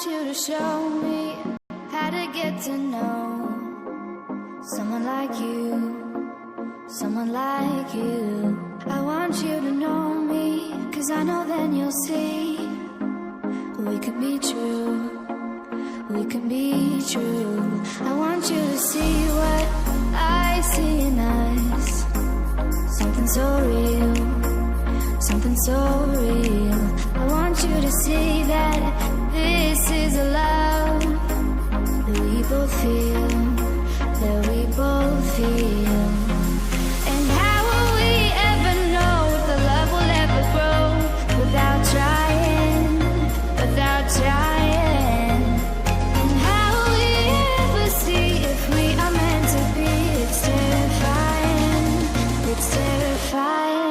want you to show me how to get to know someone like you, someone like you. I want you to know me, 'cause I know then you'll see we could be true, we can be true. I want you to see what I see in us, something so real, something so real. I want you to see that this is a love that we both feel, that we both feel. And how will we ever know if the love will ever grow without trying, without trying? And how will we ever see if we are meant to be? It's terrifying, it's terrifying.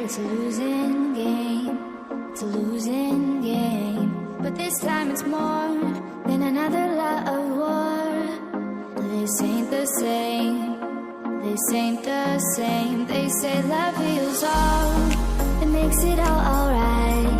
It's a losing game, it's a losing game. But this time it's more than another love of war. This ain't the same, this ain't the same. They say love heals all, it makes it all alright.